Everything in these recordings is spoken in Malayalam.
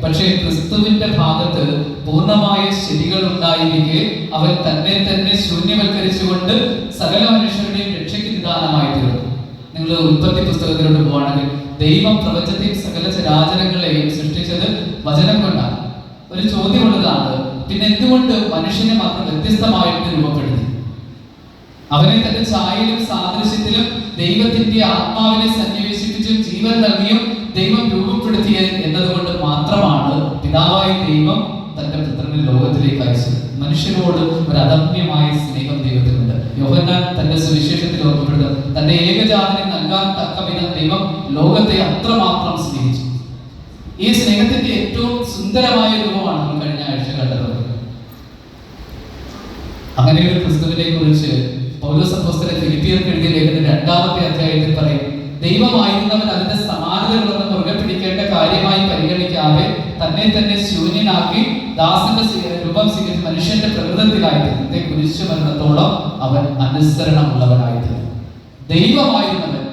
പക്ഷേ ക്രിസ്തുവിന്റെ ഭാഗത്ത് പൂർണ്ണമായ ശരികൾ ഉണ്ടായിരിക്കെ അവൻ തന്നെ തന്നെ ശൂന്യവൽക്കരിച്ചുകൊണ്ട് സകല മനുഷ്യരുടെയും രക്ഷയ്ക്ക് നിദാനമായി തീർന്നു. നിങ്ങൾ ഉൽപ്പത്തി പുസ്തകത്തിലോട്ട് പോവാണെങ്കിൽ ദൈവം പ്രപഞ്ചത്തെയും സകല ചരാചരങ്ങളെയും സൃഷ്ടിച്ചത് വചനം കൊണ്ടാണ്. ഒരു ചോദ്യമുള്ളതാണ്, പിന്നെ എന്തുകൊണ്ട് മനുഷ്യനെ മാത്രം വ്യത്യസ്തമായിട്ട് രൂപപ്പെടുത്തി? അവനെ തന്റെ ഛായയിലും സാദൃശ്യത്തിലും ദൈവത്തിന്റെ ആത്മാവിനെ സന്നിവേശിപ്പിച്ചും ജീവൻ നൽകിയും ദൈവം രൂപപ്പെടുത്തിയ എന്നതുകൊണ്ട് മാത്രമാണ് പിതാവായ ദൈവം തന്റെ പുത്രനെ ലോകത്തിലേക്ക് അയച്ചത്. മനുഷ്യരോട് ഒരു അദമ്യമായ സ്നേഹം ദൈവത്തിനുണ്ട്. യോഹന്നാൻ തന്റെ സുവിശേഷത്തിൽ ഓർമ്മപ്പെടുത്തും, തന്റെ ഏകജാതനെ നൽകാൻ തക്കവിധം ദൈവം ലോകത്തെ അത്രമാത്രം സ്നേഹിച്ചു. ഈ സ്നേഹത്തിന്റെ ഏറ്റവും സുന്ദരമായ രൂപമാണ് നമ്മൾ കഴിഞ്ഞ ആഴ്ച കണ്ടത്. അങ്ങനെ ഒരു ക്രിസ്തുവിനെ കുറിച്ച് പൗലോസ് അപ്പോസ്തലൻ ഫിലിപ്പിയർക്ക് എഴുതിയ ലേഖനം 2-ാമത്തെ അധ്യായത്തിൽ പറയും, ദൈവമായിരുന്നവൻ അതിന്റെ സമാനതകളൊന്നും മുറുകെ പിടിക്കേണ്ട കാര്യമായി പരിഗണിക്കാതെ തന്നെ തന്നെ ശൂന്യനാക്കി ദാസന്റെ രൂപം സ്വീകരിച്ച് മനുഷ്യന്റെ പ്രകൃതത്തിലായിരുന്നു കുരിശു മരണത്തോളം അവൻ അനുസരണമുള്ളവനായിരുന്നു. ദൈവമായിരുന്നവൻ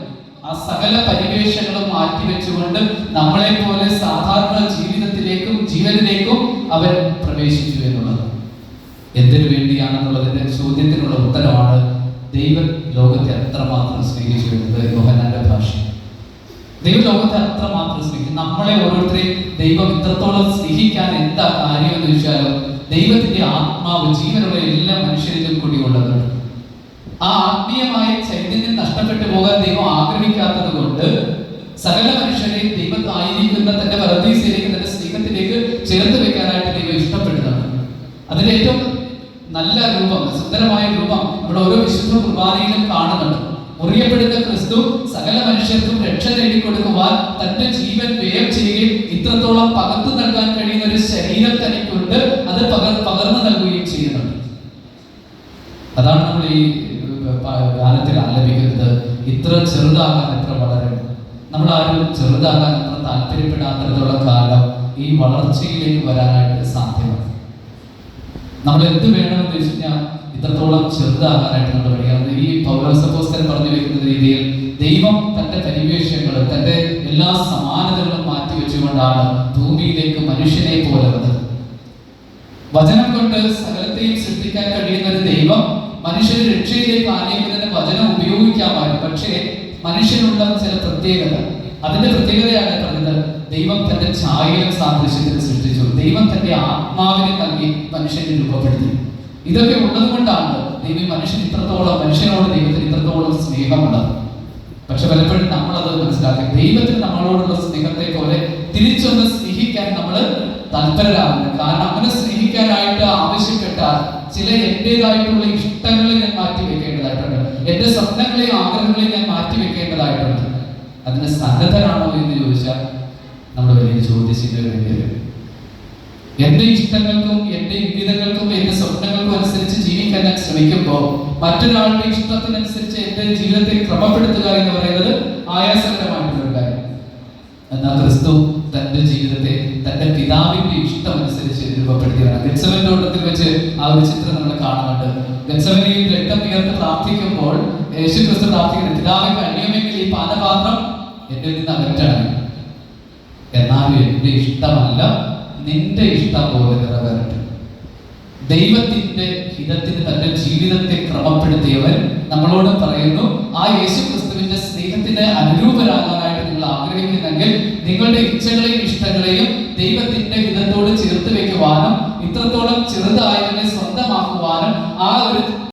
ആ സകല പരിവേഷങ്ങളും മാറ്റിവെച്ചുകൊണ്ട് നമ്മളെ പോലെ സാധാരണ ജീവിതത്തിലേക്കും ജീവനിലേക്കും അവൻ പ്രവേശിച്ചു എന്നുള്ളത്. എന്തിനു വേണ്ടിയാണെന്നുള്ളതിന്റെ ചോദ്യത്തിനുള്ള ഉത്തരമാണ് ദൈവം ലോകത്തെ അത്രമാത്രം സ്നേഹിച്ചു എന്നത് യോഹന്നാന്റെ ഭാഷ. ദൈവം ലോകത്തെ അത്രമാത്രം സ്നേഹിക്കും. നമ്മളെ ഓരോരുത്തരെയും ദൈവം ഇത്രത്തോളം സ്നേഹിക്കാൻ എന്താ കാര്യം എന്ന് ചോദിച്ചാലും ദൈവത്തിന്റെ ആത്മാവ് ജീവനുള്ള എല്ലാ മനുഷ്യരിലും കൂടി ഉള്ളതുണ്ട്. ആ ആത്മീയമായ ചൈതന്യം നഷ്ടപ്പെട്ടു പോകാൻ ദൈവം ആഗ്രഹിക്കാത്തത് കൊണ്ട് സകല മനുഷ്യരെയും ദൈവത്തായിരിക്കുന്ന തന്റെ പരദീസയിലേക്ക് തന്റെ സ്നേഹത്തിലേക്ക് ചേർത്ത് വെക്കാനായിട്ട് ദൈവം ഇഷ്ടപ്പെടുന്നതാണ്. അതിന്റെ ഏറ്റവും നല്ല രൂപം, സുന്ദരമായ രൂപം നമ്മുടെ ഓരോ വിശുദ്ധ കുർബാനയിലും കാണുന്നുണ്ട്. മുറിയപ്പെടുന്ന ക്രിസ്തു സകല മനുഷ്യർക്കും രക്ഷ നേടിക്കൊടുക്കുവാൻ തന്റെ ജീവൻ വ്യയം ചെയ്യുകയും ഇത്രത്തോളം പകർന്നു നൽകാൻ കഴിയുന്ന ഒരു ശരീരം തനിക്കുണ്ട്, അത് പകർന്നു നൽകുകയും ചെയ്യുന്നുണ്ട്. അതാണ് നമ്മൾ ഈ ഗാനത്തിൽ ആലപിക്കുന്നത്, ഇത്ര ചെറുതാകാൻ എത്ര വളരണം. നമ്മൾ ആരും ചെറുതാകാൻ അത്ര താല്പര്യപ്പെടാത്തിടത്തോളം കാലം ഈ വളർച്ചയിലേക്ക് വരാനായിട്ട് സാധ്യമാണ്. നമ്മൾ എന്ത് വേണമെന്ന് ചോദിച്ചു കഴിഞ്ഞാൽ ഇത്രത്തോളം ചെറുതാകാനായിട്ട് നമ്മൾ പഠിക്കുന്നത്. ഈ പൗലോസ് അപ്പോസ്തലൻ പറഞ്ഞു വെക്കുന്ന രീതിയിൽ ദൈവം തന്റെ പരിവേഷങ്ങൾ, തന്റെ എല്ലാ സമാനതകളും മാറ്റിവെച്ചുകൊണ്ടാണ് ഭൂമിയിലേക്ക് മനുഷ്യനെ പോലെ വന്നത്. വചനം കൊണ്ട് സകലത്തെയും സൃഷ്ടിക്കാൻ കഴിയുന്ന ഒരു ദൈവം മനുഷ്യരെ രക്ഷയിലേക്ക് ആനയിക്കുന്നതിന് വചനം ഉപയോഗിക്കാമായിരുന്നു. പക്ഷേ മനുഷ്യനുള്ള ചില പ്രത്യേകത, അതിന്റെ പ്രത്യേകതയാണ് പറഞ്ഞത്, ദൈവം തന്റെ ഛായയിലും സാദൃശ്യത്തിൽ സൃഷ്ടിച്ചു. ദൈവം തന്റെ ആത്മാവിനെ നൽകി മനുഷ്യനെ രൂപപ്പെടുത്തി. ഇതൊക്കെ ഉള്ളത് കൊണ്ടാണ് ദൈവം മനുഷ്യനോട് ദൈവത്തിന് ഇത്രത്തോളം സ്നേഹമുള്ളത്. പക്ഷെ പലപ്പോഴും നമ്മളത് മനസ്സിലാക്കി ദൈവത്തിന് നമ്മളോടുള്ള സ്നേഹത്തെ പോലെ തിരിച്ചൊന്ന് സ്നേഹിക്കാൻ നമ്മൾ തൽപരരാകുന്നു. കാരണം അങ്ങനെ സ്നേഹിക്കാനായിട്ട് ആവശ്യപ്പെട്ടാൽ ചില എന്റേതായിട്ടുള്ള ഇഷ്ടങ്ങളെ ഞാൻ മാറ്റി വെക്കേണ്ടതായിട്ടുണ്ട്, എന്റെ സ്വപ്നങ്ങളെയും ആഗ്രഹങ്ങളെയും ഞാൻ മാറ്റി വെക്കേണ്ടതായിട്ടുണ്ട്. അതിന് സന്നദ്ധരാണോ എന്ന് ചോദിച്ചാൽ നമ്മുടെ വലിയ ചോദ്യചിഹ്നം വേണ്ടി വരും. എന്റെ ഇഷ്ടങ്ങൾക്കും എന്റെ ഇംഗിതങ്ങൾക്കും എന്റെ സ്വപ്നങ്ങൾക്കും അനുസരിച്ച് ജീവിക്കാൻ ഞാൻ ശ്രമിക്കുമ്പോൾ മറ്റൊരാളുടെ ഇഷ്ടത്തിനനുസരിച്ച് എന്റെ ജീവിതത്തെ ക്രമപ്പെടുത്തുക എന്ന് പറയുന്നത് ആയാസകരമായിട്ടുള്ള കാര്യം. എന്നാൽ ക്രിസ്തു തന്റെ ജീവിതത്തെ തന്റെ പിതാവിന്റെ ഇഷ്ടം അനുസരിച്ച് രൂപപ്പെടുത്തിയതാണ്. ഗെത്സമനെ തോട്ടത്തിൽ വെച്ച് ആ ഒരു ചിത്രം നമ്മൾ കാണുന്നുണ്ട്. ഗെത്സമനയിൽ രക്തം ഉയർത്ത് പ്രാർത്ഥിക്കുമ്പോൾ യേശു ക്രിസ്തു പ്രാർത്ഥിക്കുന്നത്, പിതാവെ കഴിയുമെങ്കിൽ ഈ പാനപാത്രം എന്നിൽ നിന്ന് അകറ്റണം, എന്നാലും എന്റെ ഇഷ്ടമല്ല നിന്റെ ഇഷ്ടം പോലെ നിറവേറട്ടെ. ദൈവത്തിന്റെ ഹിതത്തിന് തന്റെ ജീവിതത്തെ ക്രമപ്പെടുത്തിയവൻ നമ്മളോട് പറയുന്നു, ആ യേശു ക്രിസ്തുവിന്റെ സ്നേഹത്തിന് അനുരൂപരാകാനായിട്ട് നിങ്ങൾ ആഗ്രഹിക്കുന്നെങ്കിൽ നിങ്ങളുടെ ഇച്ഛകളെയും ഇഷ്ടങ്ങളെയും ദൈവത്തിന്റെ ഹിതത്തോട് ചേർത്ത് വെക്കുവാനും ഇത്രത്തോളം ചെറുതായതിനെ സ്വന്തമാക്കുവാനും ആ ഒരു